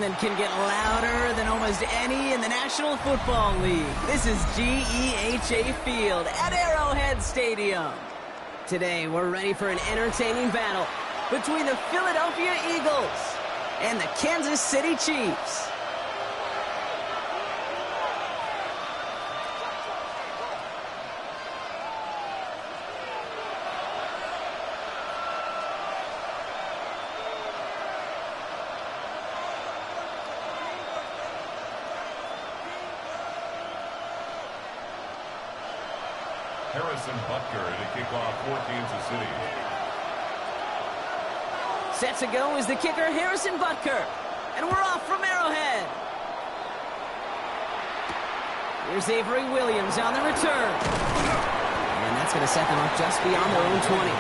that can get louder than almost any in the National Football League. This is GEHA Field at Arrowhead Stadium. Today, we're ready for an entertaining battle between the Philadelphia Eagles and the Kansas City Chiefs. Harrison Butker to kick off for Kansas City. Set to go is the kicker, Harrison Butker. And we're off from Arrowhead. Here's Avery Williams on the return. And that's going to set them up just beyond their own 20.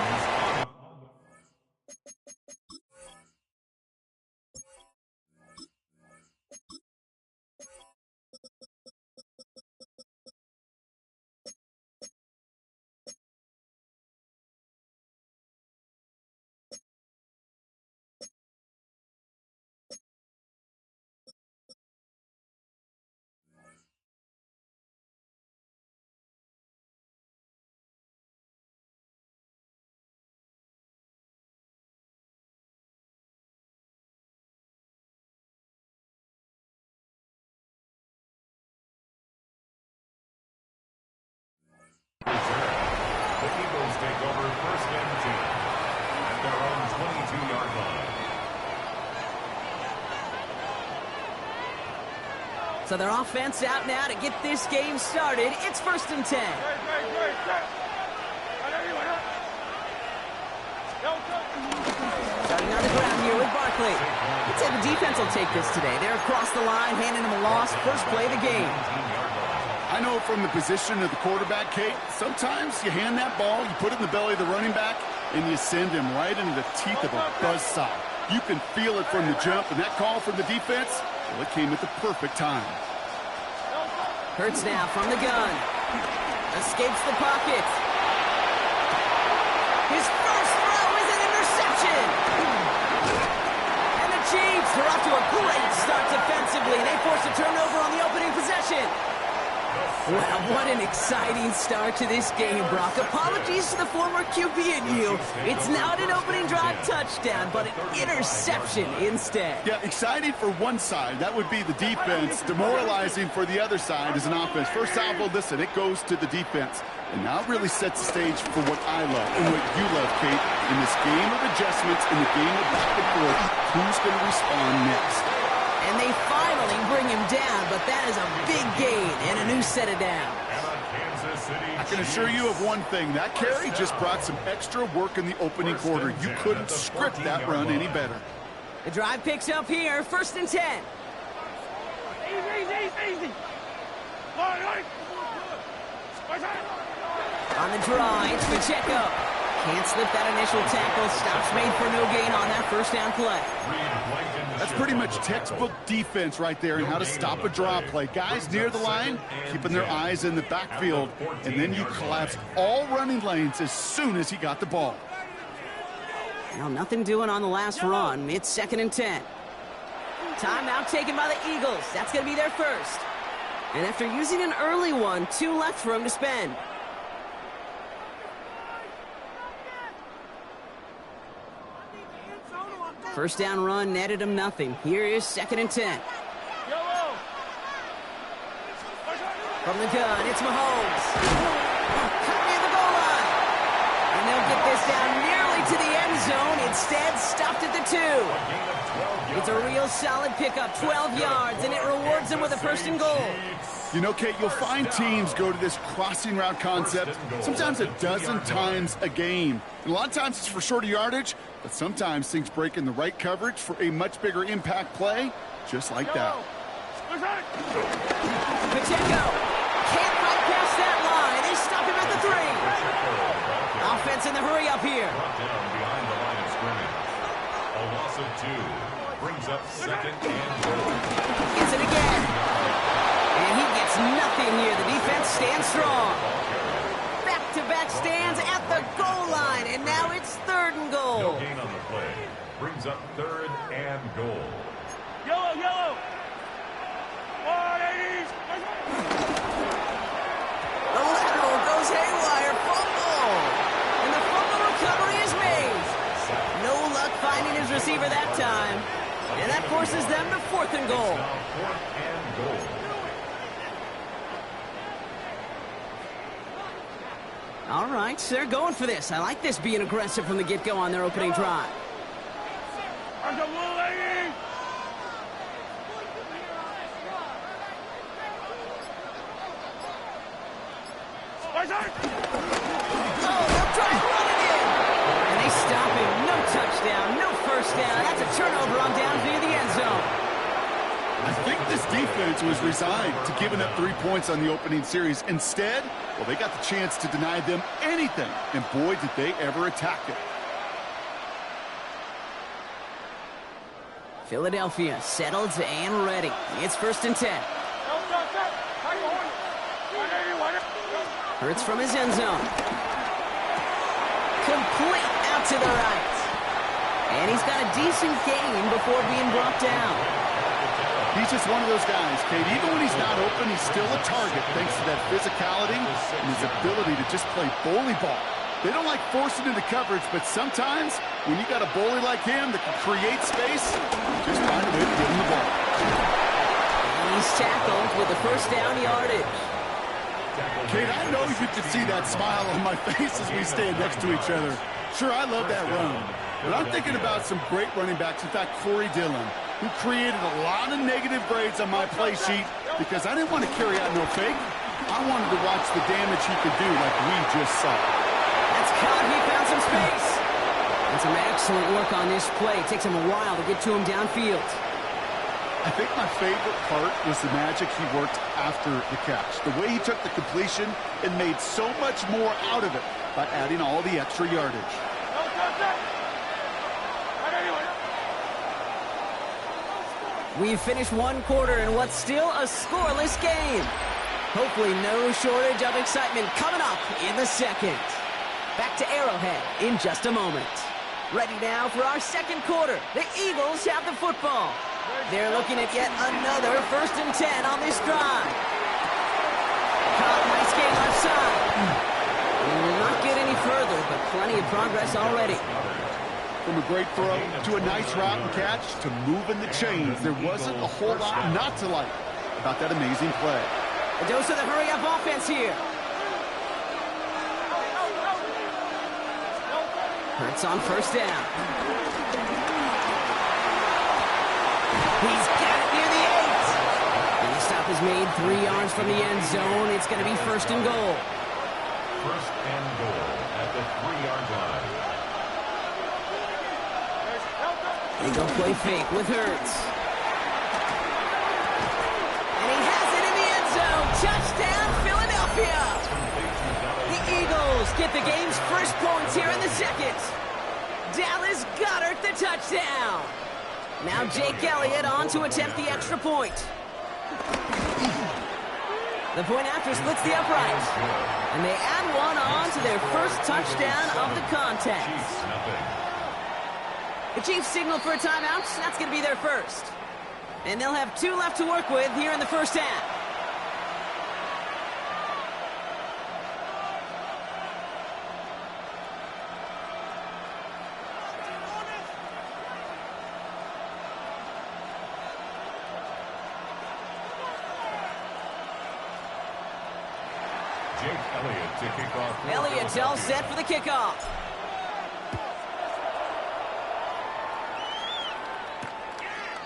The Eagles take over first and 10 at their own 22-yard line. So their offense out now to get this game started. It's first and 10. Starting on the ground here with Barkley. I'd say the defense will take this today. They're across the line, handing them a loss. First play of the game. I know from the position of the quarterback, Kate, sometimes you hand that ball, you put it in the belly of the running back, and you send him right into the teeth of a buzzsaw. You can feel it from the jump, and that call from the defense, well, it came at the perfect time. Hurts now from the gun. Escapes the pocket. His first throw is an interception. And the Chiefs are off to a great start defensively. They force a turnover on the opening possession. Wow, what an exciting start to this game, Brock. Apologies to the former QB in you. It's not an opening drive touchdown, but an interception instead. Yeah, exciting for one side. That would be the defense. Demoralizing for the other side is an offense. First salvo, listen, it goes to the defense. And now it really sets the stage for what I love and what you love, Kate. In this game of adjustments, in the game of back and forth, who's going to respond next? And they finally bring him down, but that is a big gain and a new set of downs. I can assure you of one thing. That carry just brought some extra work in the opening quarter. You couldn't script that run any better. The drive picks up here, first and 10. Easy. On the draw, it's Pacheco. Can't slip that initial tackle. Stops made for no gain on that first down play. That's pretty much textbook defense right there and how to stop a draw play. Guys near the line, keeping their eyes in the backfield, and then you collapse all running lanes as soon as he got the ball. Well, nothing doing on the last run. It's second and 10. Timeout taken by the Eagles. That's going to be their first. And after using an early one, 2 left for him to spend. First down run netted him nothing. Here is second and 10. From the gun, it's Mahomes. Cut near the goal line. And they'll get this down nearly to the end zone. Instead, stopped at the 2. It's a real solid pickup, 12 yards, and it rewards them with a first and goal. You know, Kate, you'll find teams go to this crossing route concept sometimes a dozen times a game. And a lot of times it's for shorter yardage, but sometimes things break in the right coverage for a much bigger impact play, just like that. Pacheco can't fight past that line. They stop him at the 3. Offense in the hurry up here. Behind the line of scrimmage. A loss of 2 brings up second and goal. Gets it again. And he gets nothing here. The defense stands strong. Back-to-back stands at the goal line, and now it's third and goal. No gain on the play. Brings up third and goal. Yellow, yellow. 180s. The lateral goes haywire. Fumble. And the fumble recovery is made. No luck finding his receiver that time. And that forces them to 4th and goal. Now 4th and goal. All right, so they're going for this. I like this being aggressive from the get-go on their opening drive. On the blue lady. Oh, they'll try to run it in. And they stop him. No touchdown, no first down. That's a turnover on downs near the end zone. I think this defense was resigned to giving up 3 points on the opening series. Instead, well, they got the chance to deny them anything. And boy, did they ever attack it. Philadelphia settled and ready. It's 1st and 10. Hurts from his end zone. Complete out to the right. And he's got a decent gain before being brought down. He's just one of those guys, Kate. Even when he's not open, he's still a target thanks to that physicality and his ability to just play bully ball. They don't like forcing into coverage, but sometimes when you got a bully like him that can create space, just find a way to get him the ball. And he's tackled with the first down yardage. Kate, I know you can see that smile on my face as we stand next to each other. Sure, I love that run. But I'm thinking about some great running backs. In fact, Corey Dillon, who created a lot of negative grades on my play sheet because I didn't want to carry out no fake. I wanted to watch the damage he could do like we just saw. That's caught. He found some space. And some excellent work on this play. It takes him a while to get to him downfield. I think my favorite part was the magic he worked after the catch. The way he took the completion and made so much more out of it by adding all the extra yardage. We've finished one quarter in what's still a scoreless game. Hopefully no shortage of excitement coming up in the second. Back to Arrowhead in just a moment. Ready now for our second quarter. The Eagles have the football. They're looking at yet another 1st and 10 on this drive. Caught, nice game left side. Will not get any further, but plenty of progress already. From a great throw to a nice route and catch to moving the chains, there wasn't a whole lot not to like about that amazing play. A dose of the hurry-up offense here. Hurts on first down. He's got it near the 8. And the stop is made 3 yards from the end zone. It's going to be 1st and goal. 1st and goal at the 3-yard line. They go play fake with Hurts. And he has it in the end zone. Touchdown, Philadelphia. The Eagles get the game's first points here in the second. Dallas Goedert the touchdown. Now Jake Elliott on to attempt the extra point. The point after splits the upright. And they add one on to their first touchdown of the contest. The Chiefs signal for a timeout. That's going to be their first. And they'll have 2 left to work with here in the first half. Jake Elliott to kick off. Elliott's all set for the kickoff.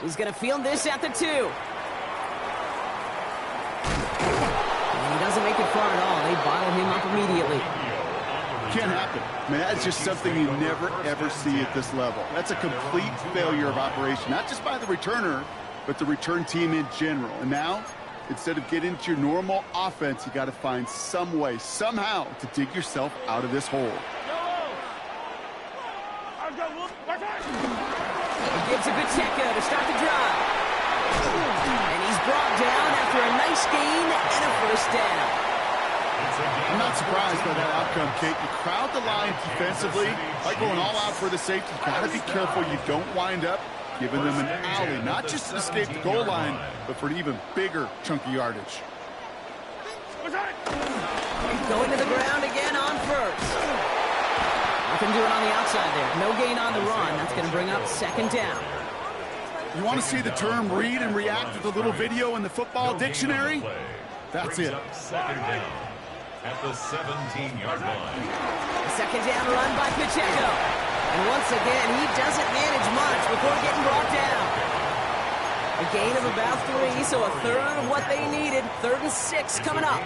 He's going to field this at the 2. And he doesn't make it far at all. They bottle him up immediately. Can't happen. I mean, that's just something you never, ever see at this level. That's a complete failure of operation, not just by the returner, but the return team in general. And now, instead of getting into your normal offense, you got to find some way, somehow, to dig yourself out of this hole. He gives a good Pacheco to start the drive. And he's brought down after a nice gain and a first down. I'm not surprised by that outcome, Kate. You crowd the line defensively by going all out for the safety. You got to be careful you don't wind up giving them an alley, not just to escape the goal line, but for an even bigger chunk of yardage. Going to the ground again on first. Nothing doing on the outside there. No gain on the run. That's going to bring up second down. You want to see the term read and react with a little video in the football dictionary? That's it. Second down at the 17-yard line. Second down run by Pacheco. And once again, he doesn't manage much before getting brought down. A gain of about 3, so a third of what they needed. 3rd and 6 coming up.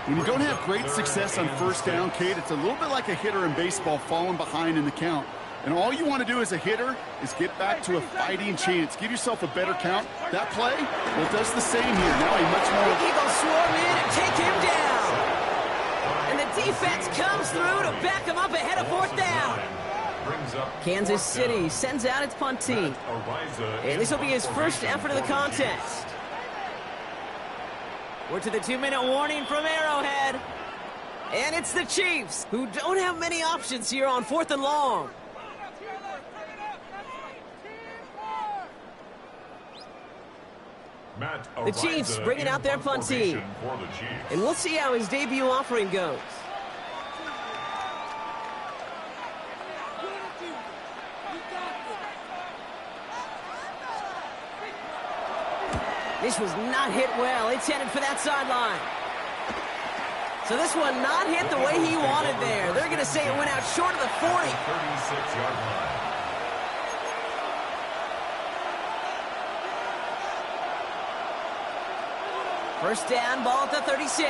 When you don't have great success on first down, Kate, it's a little bit like a hitter in baseball falling behind in the count. And all you want to do as a hitter is get back to a fighting chance. Give yourself a better count. That play, well, it does the same here. Now a much more... The Eagles swarm in and take him down. And the defense comes through to back him up ahead of 4th down. Kansas City sends out its punt team. And this will be his first effort of the contest. We're to the 2-minute warning from Arrowhead. And it's the Chiefs, who don't have many options here on 4th and long. The Chiefs bringing out their punt team. And we'll see how his debut offering goes. This was not hit well. It's headed for that sideline. So this one not hit the way he wanted there. They're going to say it went out short of the 40. 36-yard line. First down, ball at the 36.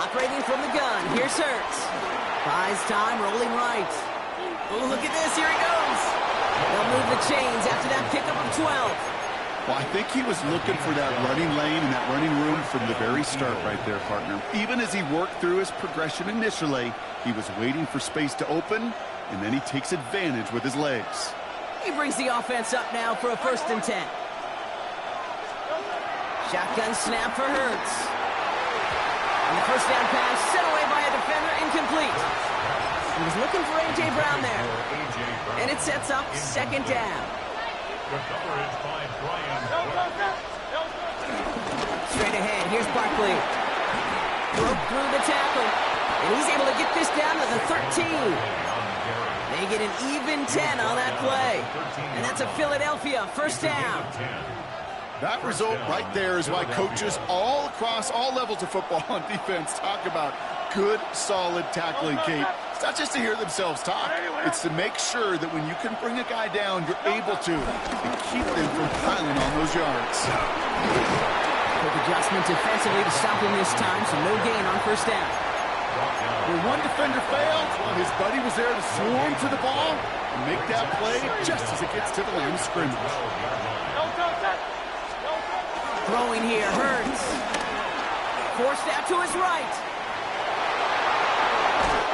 Operating from the gun. Here's Hurts. Buys time, rolling right. Oh, look at this. Here he goes. They'll move the chains after that pickup of 12. Well, I think he was looking for that running lane and that running room from the very start right there, partner. Even as he worked through his progression initially, he was waiting for space to open, and then he takes advantage with his legs. He brings the offense up now for a 1st and 10. Shotgun snap for Hurts. And the first down pass set away by a defender, incomplete. He was looking for A.J. Brown there. And it sets up second down. Straight ahead, here's Barkley. Broke through the tackle. And he's able to get this down to the 13. They get an even 10 on that play. And that's a Philadelphia first down. That result right there is why coaches all across all levels of football on defense talk about good, solid tackling, Kate. It's not just to hear themselves talk. It's to make sure that when you can bring a guy down, you're able to and keep them from piling on those yards. Quick adjustment defensively to stop him this time, so no gain on first down. Where one defender failed, his buddy was there to swarm to the ball and make that play just as it gets to the line of scrimmage. Throwing here, Hurts. Forced out to his right.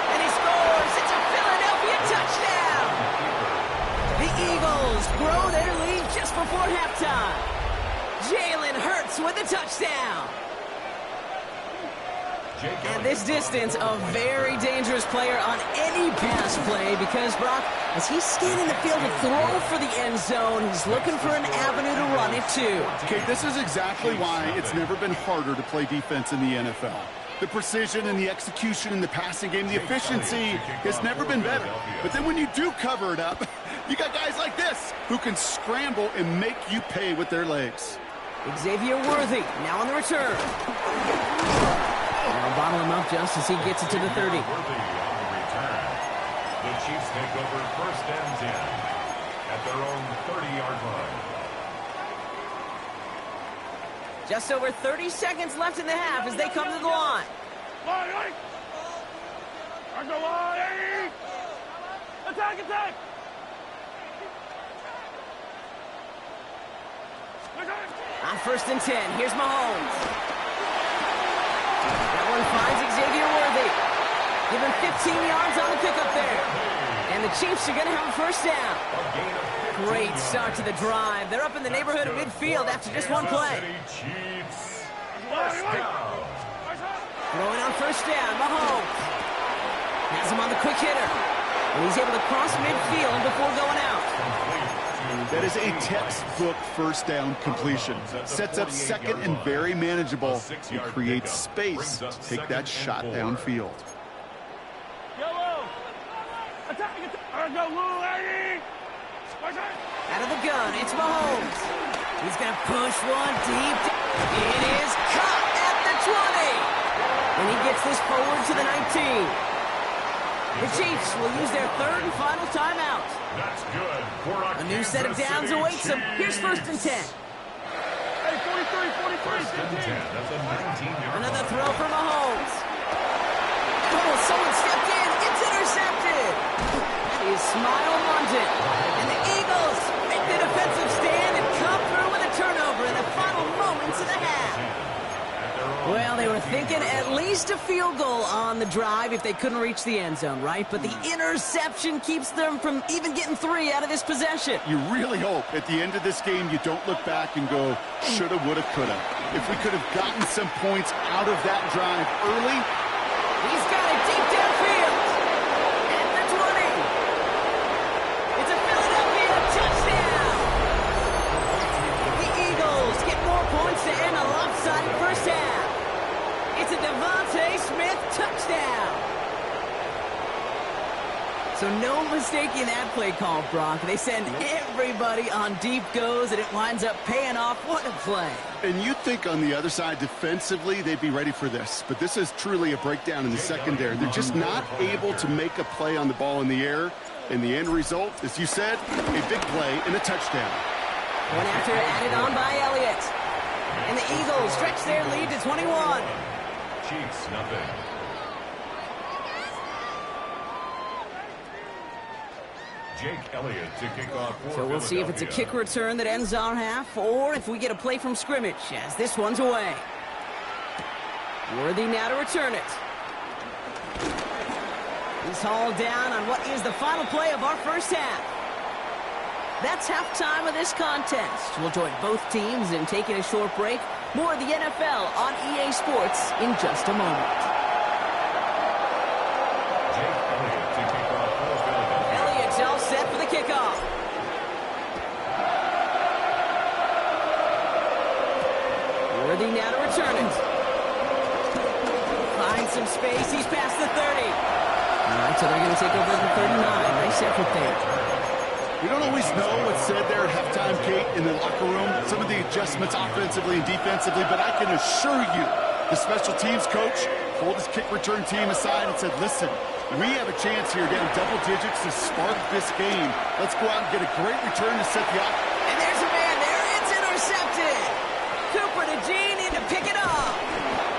And he scores. It's a Philadelphia touchdown. The Eagles grow their lead just before halftime. Jalen Hurts with a touchdown. At this distance, a very dangerous player on any pass play because, Brock, as he's scanning the field to throw for the end zone, he's looking for an avenue to run it to. Okay, this is exactly why it's never been harder to play defense in the NFL. The precision and the execution in the passing game, the efficiency has never been better. But then when you do cover it up, you got guys like this who can scramble and make you pay with their legs. Xavier Worthy now on the return. They'll bottle him up just as he gets it to the 30. The Chiefs take over first and 10 at their own 30-yard line. Just over 30 seconds left in the half as they come to the line. Attack, attack! On first and 10, here's Mahomes. That one finds Xavier Worthy. Give him 15 yards on the pickup there. And the Chiefs are going to have a first down. Great start to the drive. They're up in the neighborhood of midfield after just one play. Throwing on first down, Mahomes. Has him on the quick hitter. And he's able to cross midfield before going out. That is a textbook first down completion. Sets up second and very manageable. It creates space to take that shot downfield. Yellow. Attack. Go, lady. Out of the gun, it's Mahomes. He's going to push one deep. It is caught at the 20. And he gets this forward to the 19. The Chiefs will use their third and final timeout. That's good. A new set of downs awaits them. Here's 1st and 10. Hey, 43. First and 10. That's a 19-yard Another line. throw for Mahomes. Oh, someone stepped in. It's intercepted. That is Smile London. And the Eagles make the defensive stand and come through with a turnover in the final moments of the half. Well, they were thinking at least a field goal on the drive if they couldn't reach the end zone, right? But the interception keeps them from even getting 3 out of this possession. You really hope at the end of this game you don't look back and go, shoulda, woulda, coulda. If we could have gotten some points out of that drive early. He's got it deep downfield. At the 20. It's a Philadelphia touchdown. The Eagles get more points to end a lopsided first half. It's a Devontae Smith touchdown. So no mistaking that play call, Brock. They send everybody on deep goes, and it winds up paying off. What a play. And you'd think on the other side, defensively, they'd be ready for this. But this is truly a breakdown in the secondary. They're just not able to make a play on the ball in the air. And the end result, as you said, a big play and a touchdown. One after added on by Elliott. And the Eagles stretch their lead to 21. Chiefs, nothing. Jake Elliott to kick off for So we'll see if it's a kick return that ends our half, or if we get a play from scrimmage, as this one's away. Worthy now to return it. He's hauled down on what is the final play of our first half. That's halftime of this contest. We'll join both teams in taking a short break. More of the NFL on EA Sports in just a moment. Jake Elliott to kick off for Philadelphia. Elliott's all set for the kickoff. Worthy now to return it. Finds some space. He's past the 30. All right, so they're going to take over the 39. Nice effort there. We don't always know what's said there at halftime, Kate, in the locker room. Some of the adjustments offensively and defensively, but I can assure you, the special teams coach pulled his kick return team aside and said, listen, we have a chance here down double digits to spark this game. Let's go out and get a great return to set the up. And there's a man there. It's intercepted. Cooper to Gene in to pick it up.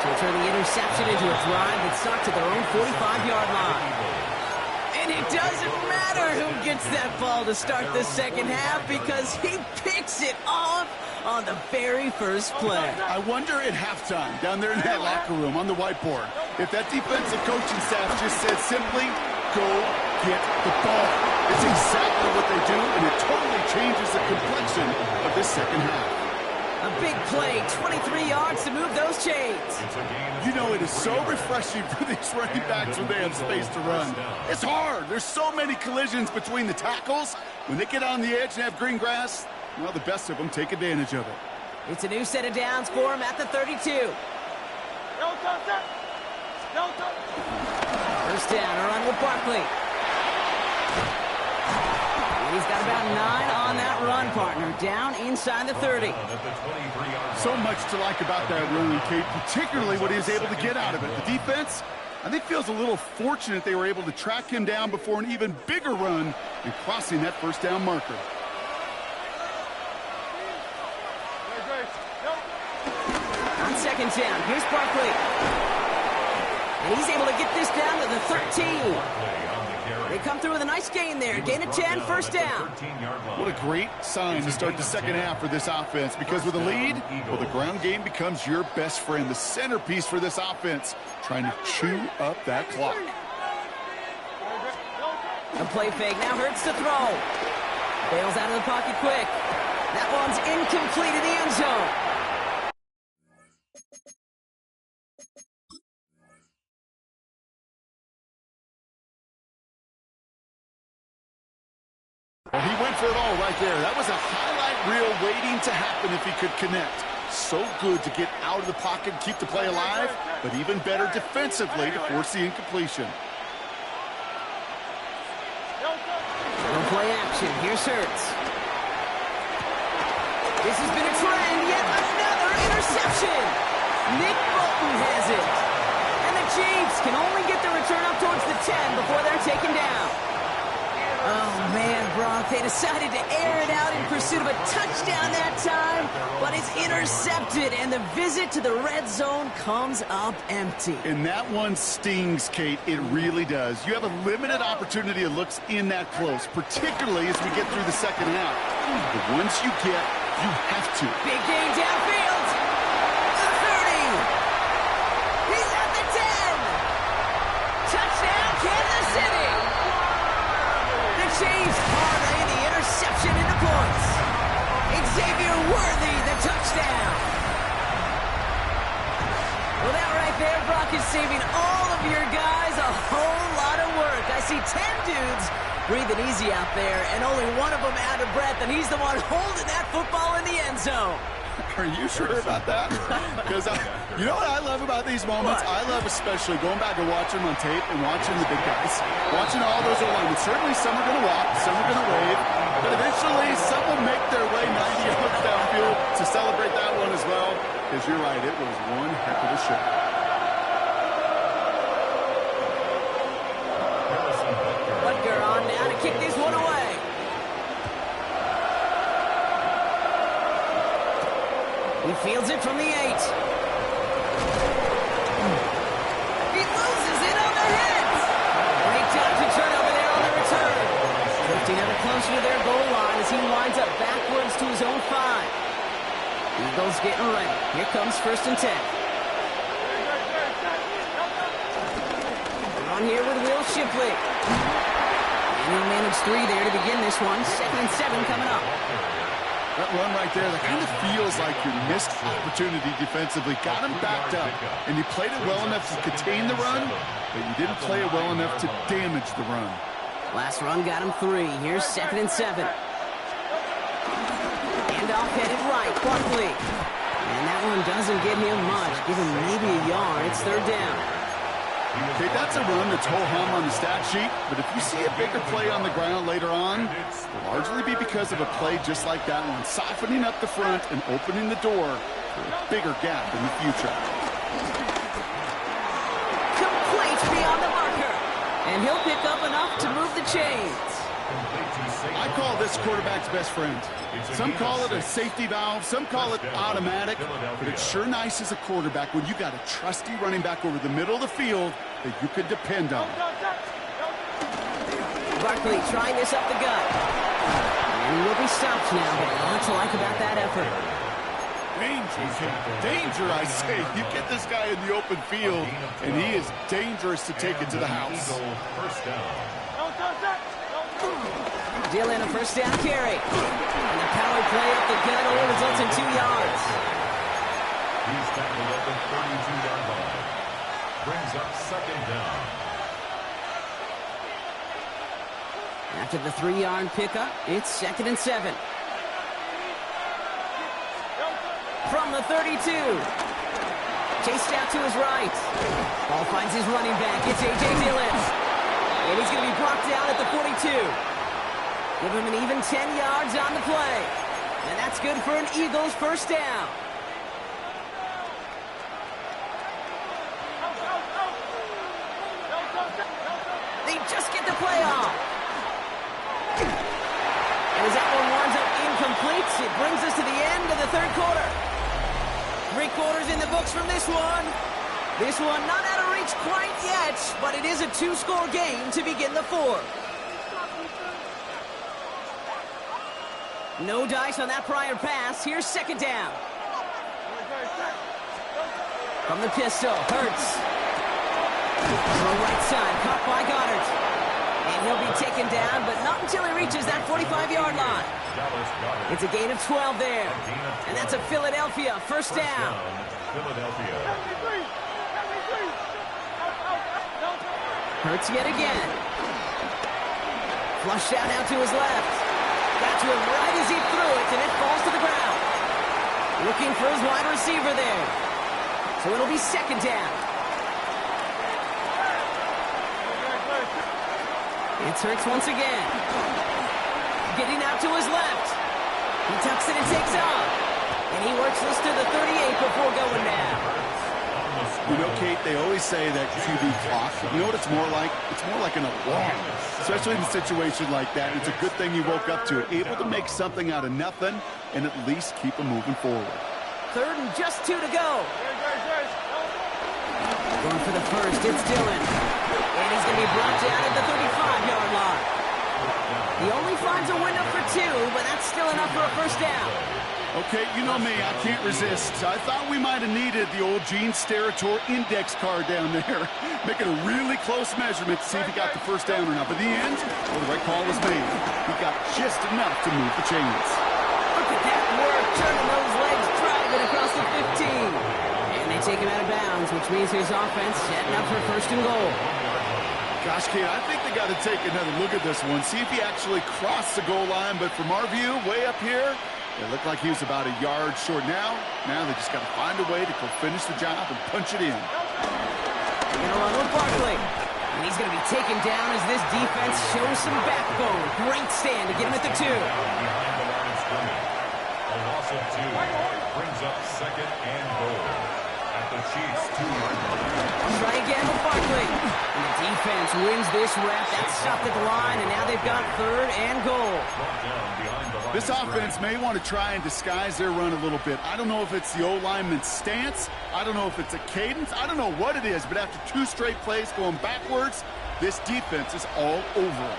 To return the interception into a drive that starts at their own 45-yard line. And it doesn't matter who gets that ball to start the second half because he picks it off on the very first play. I wonder at halftime, down there in that locker room on the whiteboard, if that defensive coaching staff just said simply, go get the ball. It's exactly what they do, and it totally changes the complexion of this second half. A big play, 23 yards to move those chains. You know, it is so refreshing for these running backs when they have space to run. It's hard. There's so many collisions between the tackles. When they get on the edge and have green grass, well, the best of them take advantage of it. It's a new set of downs for him at the 32. First down, a run with Barkley. He's got about 9 on that run, partner. Down inside the 30. So much to like about that run, Kate, particularly what he was able to get out of it. The defense, I think, feels a little fortunate they were able to track him down before an even bigger run and crossing that first down marker. On second down, here's Barkley. And he's able to get this down to the 13. They come through with a nice gain there. Gain of 10, first down. What a great sign to start the second half for this offense, because with a lead, well, the ground game becomes your best friend, the centerpiece for this offense, trying to chew up that clock. A play fake now hurts to throw. Bails out of the pocket quick. That one's incomplete in the end zone. for it all right there. That was a highlight reel waiting to happen if he could connect. So good to get out of the pocket and keep the play alive, but even better defensively to force the incompletion. Double play action. Here's Hurts. This has been a trend. Yet another interception. Nick Bolton has it. And the Chiefs can only get the return up towards the 10 before they're taken down. Oh, man, Brock, they decided to air it out in pursuit of a touchdown that time, but it's intercepted, and the visit to the red zone comes up empty. And that one stings, Kate. It really does. You have a limited opportunity of looks in that close, particularly as we get through the second half. But once you get, you have to. Big gain downfield. The 30. He's at the 10. Touchdown, Kansas City. The Chiefs parlay the interception into points. Xavier Worthy, the touchdown. Well, that right there, Brock, is saving all of your guys a whole lot of work. I see 10 dudes breathing easy out there, and only one of them out of breath, and he's the one holding that football in the end zone. Are you sure about that? Because you know what I love about these moments? What? I love especially going back and watching them on tape and watching the big guys. Watching all those alignments. Certainly some are going to walk, some are going to wave, but eventually some will make their way 90 yards downfield to celebrate that one as well. Because you're right, it was one heck of a show. Butker on now to kick this one away. He fields it from the 8. He loses it on the head. Great job to turn over there on the return. Drifting ever closer to their goal line as he winds up backwards to his own 5. Eagles getting ready. Here comes 1st and 10. We're on here with Will Shipley. And he'll manage 3 there to begin this one. 2nd and 7 coming up. That run right there, that kind of feels like your missed opportunity defensively. Got him backed up, and you played it well enough to contain the run, but you didn't play it well enough to damage the run. Last run got him 3. Here's 2nd and 7. Handoff headed right, Barkley. And that one doesn't get him much. Give him maybe a yard. It's 3rd down. Okay, that's a run that's ho-hum on the stat sheet, but if you see a bigger play on the ground later on, it'll largely be because of a play just like that one, softening up the front and opening the door for a bigger gap in the future. Complete beyond the marker. And he'll pick up enough to move the chains. I call this quarterback's best friend. Some call it a safety valve, some call it automatic, but it's sure nice as a quarterback when you got a trusty running back over the middle of the field that you can depend on. Barkley trying this up the gut. And he will be stopped now, but lots to like about that effort. Danger, I say. You get this guy in the open field, and he is dangerous to take it to the house. Dylan, a 1st down carry. And the power play up the gut only results in 2 yards. He's tackled at the 32-yard line. Brings up 2nd down. After the 3-yard pickup, it's 2nd and 7. From the 32. Chased out to his right. Ball finds his running back. It's A.J. Dillon. And he's going to be brought down at the 42. Give him an even 10 yards on the play. And that's good for an Eagles 1st down. They just get the play off. And as that one winds up incomplete, it brings us to the end of the 3rd quarter. 3 quarters in the books from this one. This one not out of reach quite yet, but it is a 2-score game to begin the 4th. No dice on that prior pass. Here's 2nd down. From the pistol, Hurts. To the right side, caught by Goddard. And he'll be taken down, but not until he reaches that 45-yard line. It's a gain of 12 there. And that's a Philadelphia 1st down. Philadelphia. Hurts yet again. Flushed out now to his left. Got to him right as he threw it, and it falls to the ground. Looking for his wide receiver there. So it'll be second down. It's Hurts once again. Getting out to his left. He tucks it and takes off. And he works this to the 38 before going down. You know, Kate, they always say that QB clock. You know what it's more like? It's more like an alarm, especially in a situation like that. It's a good thing you woke up to it, able to make something out of nothing and at least keep them moving forward. Third and just 2 to go. Going for the first, it's Dillon. And he's going to be brought down at the 35-yard line. He only finds a window for 2, but that's still enough for a first down. Okay, you know me, I can't resist. I thought we might have needed the old Gene Steratore index card down there. Making a really close measurement to see if he got the first down or not. But in the end, well, the right call was made. He got just enough to move the chains. Look at that work, turning those legs, driving across the 15. And they take him out of bounds, which means his offense setting up for first and goal. Gosh, Kate, I think they got to take another look at this one, see if he actually crossed the goal line. But from our view, way up here, it looked like he was about a yard short. Now they just got to find a way to go finish the job and punch it in. They're going to run with Barkley. And he's going to be taken down as this defense shows some backbone. Great stand to get him at the 2. Behind the line of scrimmage. A loss of 2 brings up second and goal. At the Chiefs' 2-yard line. Try again with Barkley. And the defense wins this rep. That's stopped at the line, and now they've got third and goal. Brought down behind the line This of offense may want to try and disguise their run a little bit. I don't know if it's the O-lineman's stance. I don't know if it's a cadence. I don't know what it is, but after 2 straight plays going backwards, this defense is all over them.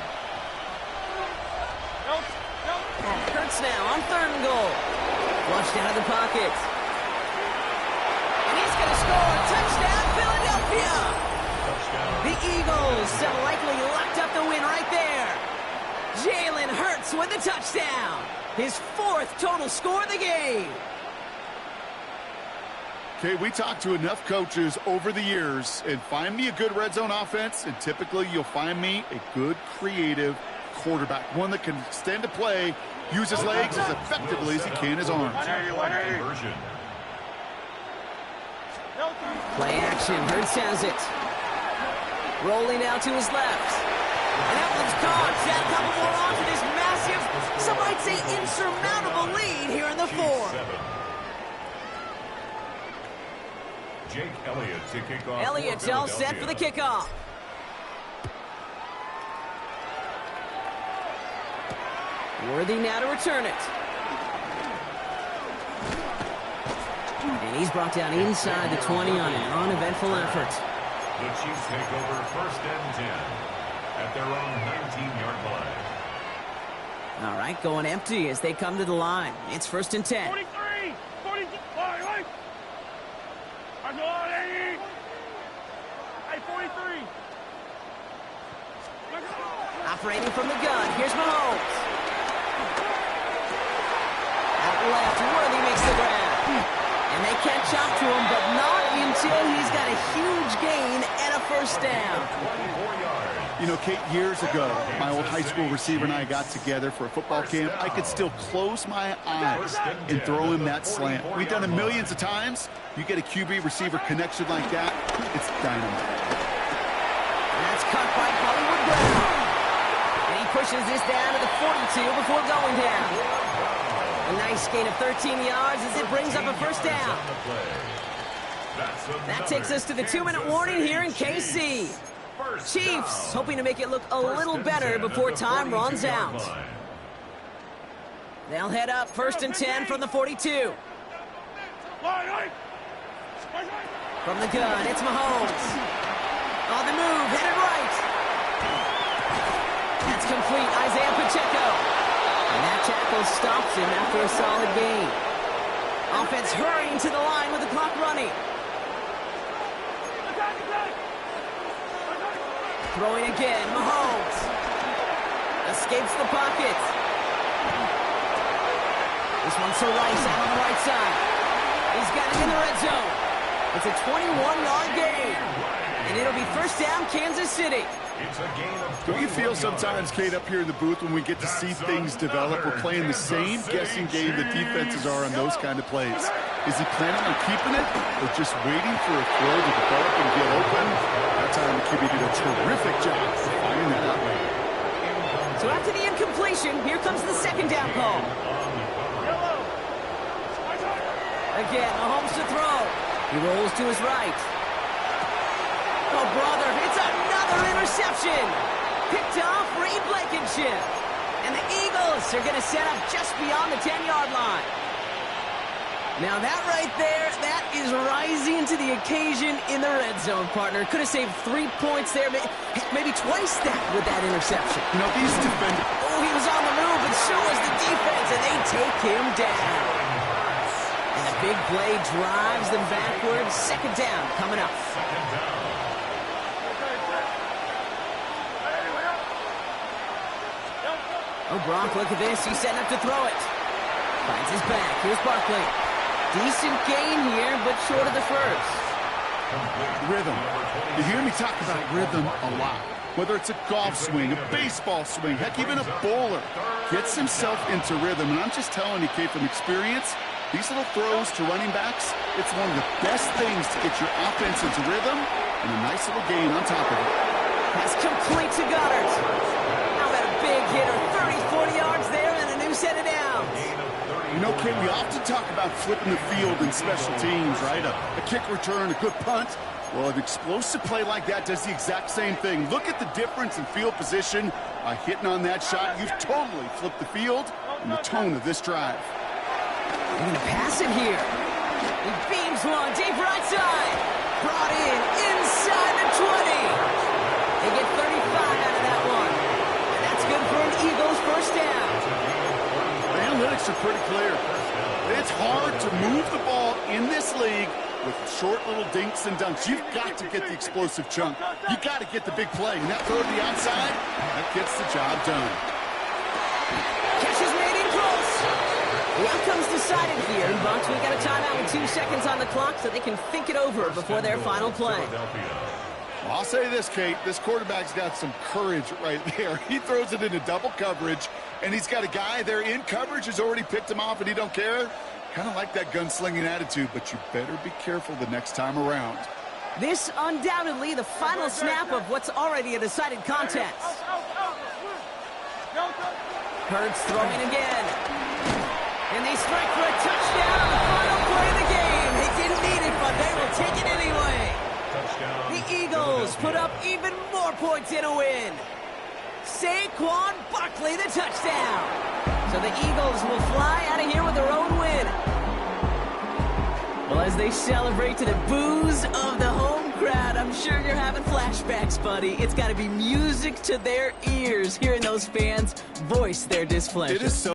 Hurts now on third and goal. Flushed out of the pocket. And he's going to score. Touchdown, Philadelphia. The Eagles have likely locked up the win right there. Jalen Hurts with the touchdown. His 4th total score of the game. Okay, we talked to enough coaches over the years, and find me a good red zone offense, and typically you'll find me a good creative quarterback, one that can extend a play, use his legs as effectively as he can his arms. conversion. Play action. Hurts has it. Rolling out to his left. And that one's caught. Got a couple more on to this massive, some might say insurmountable lead here in the 4th. 7. Jake Elliott to kick off. Elliott's all set for the kickoff. Worthy now to return it. And he's brought down inside the 20 on an uneventful effort. The Chiefs take over first and 10 at their own 19-yard line. All right, going empty as they come to the line. It's first and 10. 43! 42! Wait! I'm going, 80! Hey, 43! Operating from the gun. Here's Mahomes. Out left, Worthy makes the grab. And they catch up to him, but not until he's got a huge gain and a first down. 24 yards. You know, Kate, years ago, my old high school receiver and I got together for a football camp. I could still close my eyes and throw him that slant. We've done it millions of times. You get a QB receiver connection like that, it's dynamite. That's caught by Hollywood Brown. And he pushes this down to the 42 before going down. A nice gain of 13 yards as it brings up a first down. That takes us to the 2-minute warning here in KC. Chiefs hoping to make it look a little better before time runs out. They'll head up first and 10 from the 42. From the gun, it's Mahomes. On the move, headed right. That's complete, Isaiah Pacheco. And that tackle stops him after a solid gain. Offense hurrying to the line with the clock running. Throwing again, Mahomes. Escapes the pocket. This one's to Rice out on the right side. He's got it in the red zone. It's a 21-yard gain. And it'll be first down, Kansas City. It's a gain of Don't you feel 21 sometimes, Kate, up here in the booth when we get to see things develop? We're playing the same guessing game that defenses are on those kind of plays. Is he planning on keeping it or just waiting for a throw to develop and get open? That time the QB did a terrific job of finding that out. So after the incompletion, here comes the second down call. Again, Mahomes to throw. He rolls to his right. Oh, brother, it's another interception. Picked off Reed Blankenship. And the Eagles are going to set up just beyond the 10-yard line. Now that right there, that is rising to the occasion in the red zone, partner. Could have saved 3 points there, maybe twice that with that interception. You know, these defenders... Oh, he was on the move, but so was the defense, and they take him down. And the big play drives them backwards. Second down coming up. Oh, Gronk, look at this. He's setting up to throw it. Finds his back. Here's Barkley. Decent gain here, but short of the first. Rhythm. You hear me talk about rhythm a lot. Whether it's a golf swing, a baseball swing, heck, even a bowler gets himself into rhythm. And I'm just telling you, Kate, from experience, these little throws to running backs, it's one of the best things to get your offense into rhythm and a nice little gain on top of it. That's complete to Goddard. How about a big hitter? 30, 40 yards there and a new set of downs. You know, Kate, we often talk about flipping the field in special teams, right? A kick return, a good punt. Well, an explosive play like that does the exact same thing. Look at the difference in field position by hitting on that shot. You've totally flipped the field and the tone of this drive. They're going to pass it here. He beams one deep right side. Brought in inside the 20. They get 35 out of that one. And that's good for an Eagles first down. The analytics are pretty clear. It's hard to move the ball in this league with short little dinks and dunks. You've got to get the explosive chunk. You've got to get the big play. And that throw to the outside, that gets the job done. Catch is made in close. The outcome's decided here, Bucks. We've got a timeout with 2 seconds on the clock so they can think it over before their final play. Well, I'll say this, Kate. This quarterback's got some courage right there. He throws it into double coverage, and he's got a guy there in coverage who's already picked him off, and he don't care. Kind of like that gunslinging attitude, but you better be careful the next time around. This undoubtedly the final snap of what's already a decided contest. Hurts throwing again. And they strike for a touchdown on the final play of the game. They didn't need it, but they will take it anyway. The Eagles put up even more points in a win. Saquon Barkley, the touchdown. So the Eagles will fly out of here with their own win. Well, as they celebrate to the boos of the home crowd, I'm sure you're having flashbacks, buddy. It's got to be music to their ears hearing those fans voice their displeasure. It is so